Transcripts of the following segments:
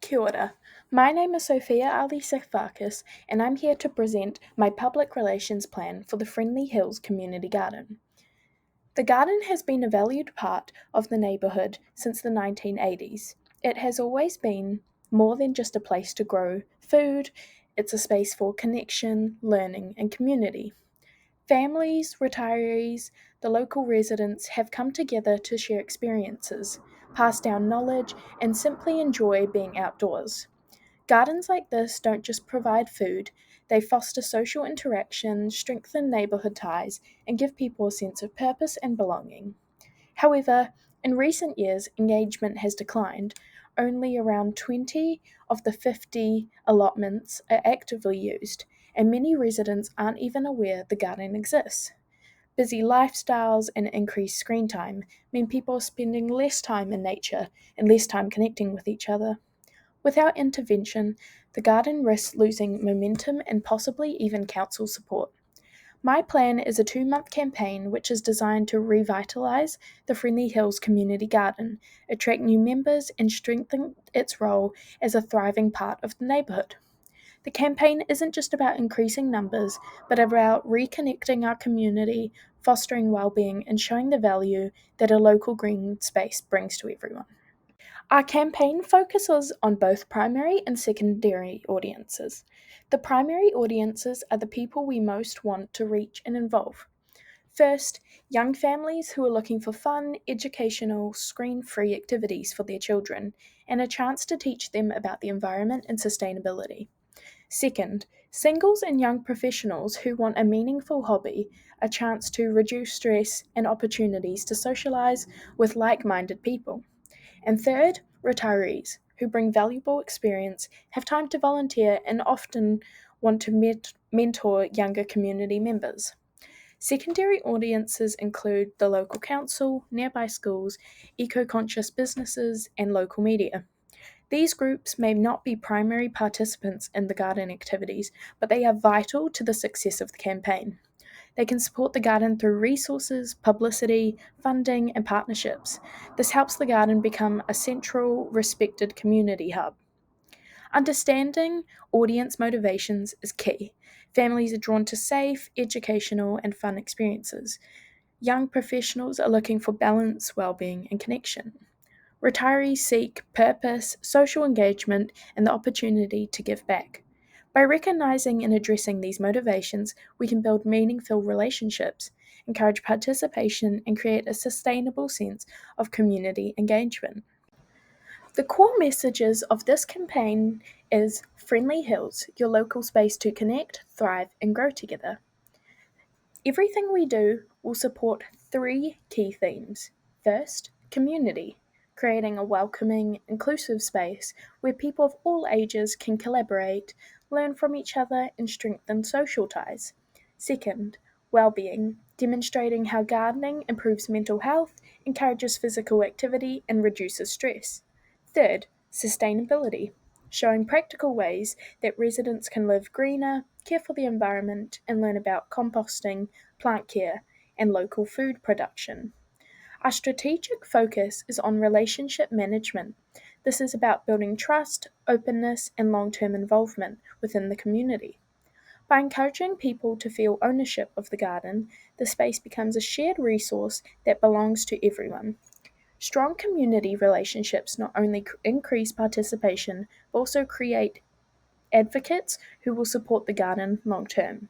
Kia ora. My name is Sophia Sakoufakis, and I'm here to present my public relations plan for the Friendly Hills Community Garden. The garden has been a valued part of the neighbourhood since the 1980s. It has always been more than just a place to grow food, it's a space for connection, learning, and community. Families, retirees, the local residents have come together to share experiences, pass down knowledge, and simply enjoy being outdoors. Gardens like this don't just provide food, they foster social interaction, strengthen neighbourhood ties, and give people a sense of purpose and belonging. However, in recent years, engagement has declined. Only around 20 of the 50 allotments are actively used, and many residents aren't even aware the garden exists. Busy lifestyles and increased screen time mean people are spending less time in nature and less time connecting with each other. Without intervention, the garden risks losing momentum and possibly even council support. My plan is a 2-month campaign which is designed to revitalise the Friendly Hills Community Garden, attract new members, and strengthen its role as a thriving part of the neighbourhood. The campaign isn't just about increasing numbers, but about reconnecting our community, fostering well-being, and showing the value that a local green space brings to everyone. Our campaign focuses on both primary and secondary audiences. The primary audiences are the people we most want to reach and involve. First, young families who are looking for fun, educational, screen free activities for their children and a chance to teach them about the environment and sustainability. Second, singles and young professionals who want a meaningful hobby, a chance to reduce stress, and opportunities to socialise with like minded people. And third, retirees, who bring valuable experience, have time to volunteer, and often want to mentor younger community members. Secondary audiences include the local council, nearby schools, eco conscious businesses, and local media. These groups may not be primary participants in the garden activities, but they are vital to the success of the campaign. They can support the garden through resources, publicity, funding, and partnerships. This helps the garden become a central, respected community hub. Understanding audience motivations is key. Families are drawn to safe, educational, and fun experiences. Young professionals are looking for balance, well-being, and connection. Retirees seek purpose, social engagement, and the opportunity to give back. By recognizing and addressing these motivations, we can build meaningful relationships, encourage participation, and create a sustainable sense of community engagement. The core messages of this campaign is Friendly Hills, your local space to connect, thrive, and grow together. Everything we do will support 3 key themes. First, community, creating a welcoming, inclusive space where people of all ages can collaborate, learn from each other, and strengthen social ties. Second, well-being, demonstrating how gardening improves mental health, encourages physical activity, and reduces stress. Third, sustainability, showing practical ways that residents can live greener, care for the environment, and learn about composting, plant care, and local food production. Our strategic focus is on relationship management. This is about building trust, openness, and long term involvement within the community. By encouraging people to feel ownership of the garden, the space becomes a shared resource that belongs to everyone. Strong community relationships not only increase participation, but also create advocates who will support the garden long term.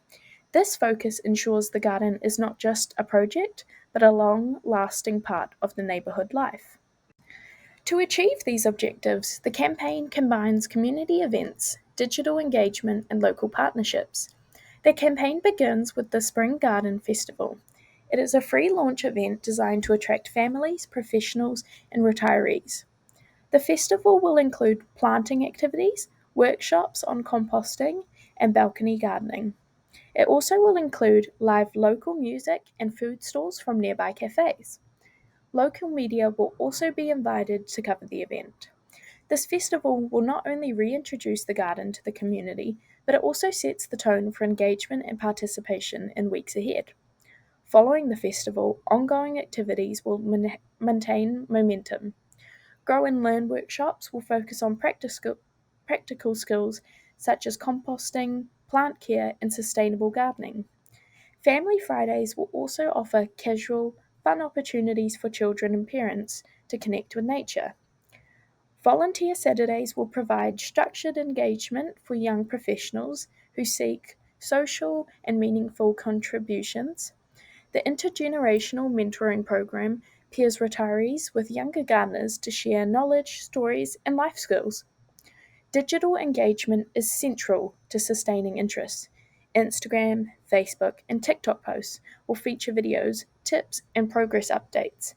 This focus ensures the garden is not just a project, but a long lasting part of the neighbourhood life. To achieve these objectives, the campaign combines community events, digital engagement, and local partnerships. The campaign begins with the Spring Garden Festival. It is a free launch event designed to attract families, professionals, and retirees. The festival will include planting activities, workshops on composting, and balcony gardening. It also will include live local music and food stalls from nearby cafes. Local media will also be invited to cover the event. This festival will not only reintroduce the garden to the community, but it also sets the tone for engagement and participation in weeks ahead. Following the festival, ongoing activities will maintain momentum. Grow and Learn workshops will focus on practical skills such as composting, plant care, and sustainable gardening. Family Fridays will also offer casual, fun opportunities for children and parents to connect with nature. Volunteer Saturdays will provide structured engagement for young professionals who seek social and meaningful contributions. The intergenerational mentoring program pairs retirees with younger gardeners to share knowledge, stories, and life skills. Digital engagement is central to sustaining interest. Instagram, Facebook, and TikTok posts will feature videos, tips, and progress updates.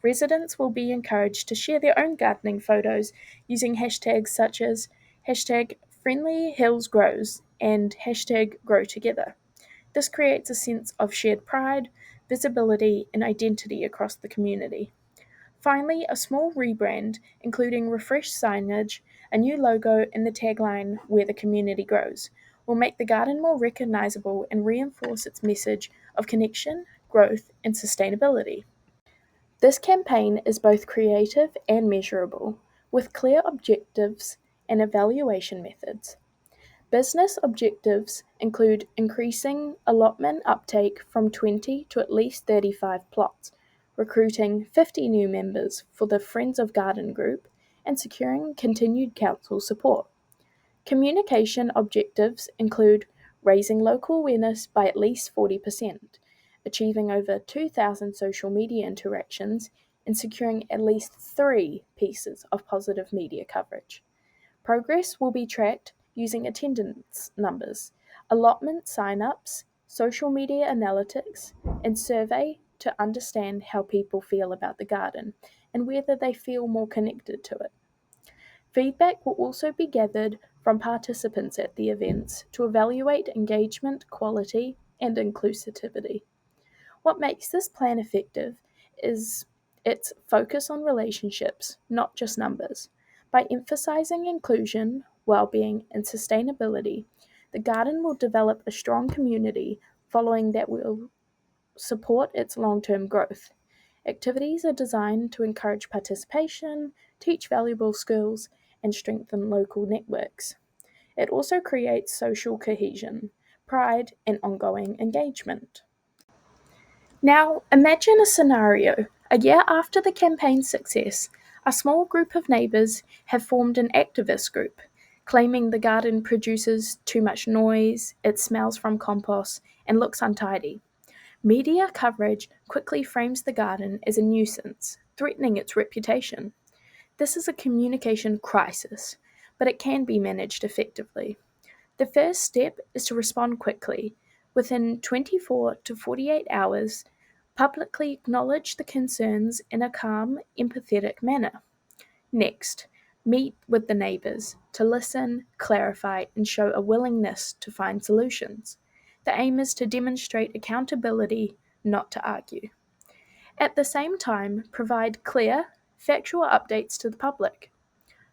Residents will be encouraged to share their own gardening photos using hashtags such as hashtag #FriendlyHillsGrows and hashtag #GrowTogether. This creates a sense of shared pride, visibility, and identity across the community. Finally, a small rebrand, including refreshed signage, a new logo, and the tagline "Where the Community Grows," will make the garden more recognizable and reinforce its message of connection, growth, and sustainability. This campaign is both creative and measurable, with clear objectives and evaluation methods. Business objectives include increasing allotment uptake from 20 to at least 35 plots, recruiting 50 new members for the Friends of Garden group, and securing continued council support. Communication objectives include raising local awareness by at least 40%, achieving over 2,000 social media interactions, and securing at least 3 pieces of positive media coverage. Progress will be tracked using attendance numbers, allotment sign-ups, social media analytics, and survey to understand how people feel about the garden and whether they feel more connected to it. Feedback will also be gathered from participants at the events to evaluate engagement, quality, and inclusivity. What makes this plan effective is its focus on relationships, not just numbers. By emphasizing inclusion, well-being, and sustainability, the garden will develop a strong community following that will support its long-term growth. Activities are designed to encourage participation, teach valuable skills, and strengthen local networks. It also creates social cohesion, pride, and ongoing engagement. Now, imagine a scenario. A year after the campaign's success, a small group of neighbours have formed an activist group, claiming the garden produces too much noise, it smells from compost, and looks untidy. Media coverage quickly frames the garden as a nuisance, threatening its reputation. This is a communication crisis, but it can be managed effectively. The first step is to respond quickly. Within 24 to 48 hours, publicly acknowledge the concerns in a calm, empathetic manner. Next, meet with the neighbours to listen, clarify, and show a willingness to find solutions. The aim is to demonstrate accountability, not to argue. At the same time, provide clear, factual updates to the public.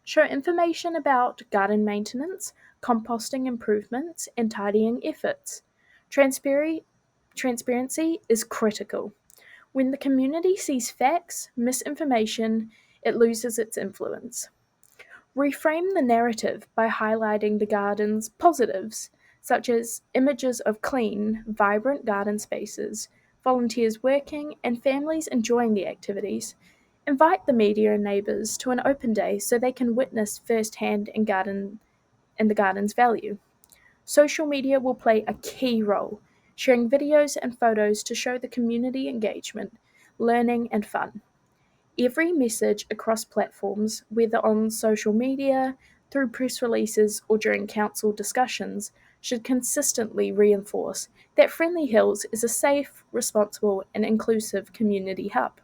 Show information about garden maintenance, composting improvements, and tidying efforts. Transparency is critical. When the community sees facts, misinformation, it loses its influence. Reframe the narrative by highlighting the garden's positives, such as images of clean, vibrant garden spaces, volunteers working, and families enjoying the activities. Invite the media and neighbours to an open day so they can witness firsthand the garden's value. Social media will play a key role, sharing videos and photos to show the community engagement, learning, and fun. Every message across platforms, whether on social media, through press releases, or during council discussions, should consistently reinforce that Friendly Hills is a safe, responsible, and inclusive community hub.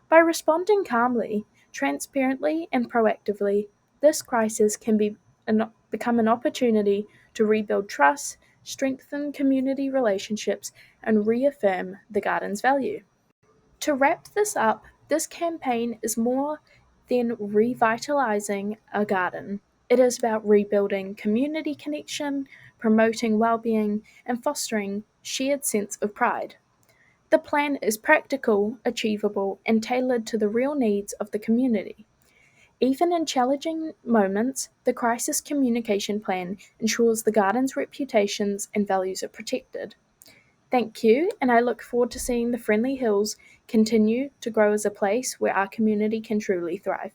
By responding calmly, transparently, and proactively, this crisis can become an opportunity to rebuild trust, strengthen community relationships, and reaffirm the garden's value. To wrap this up, this campaign is more than revitalizing a garden. It is about rebuilding community connection, promoting well-being, and fostering shared sense of pride. The plan is practical, achievable, and tailored to the real needs of the community. Even in challenging moments, the crisis communication plan ensures the garden's reputations and values are protected. Thank you, and I look forward to seeing the Friendly Hills continue to grow as a place where our community can truly thrive.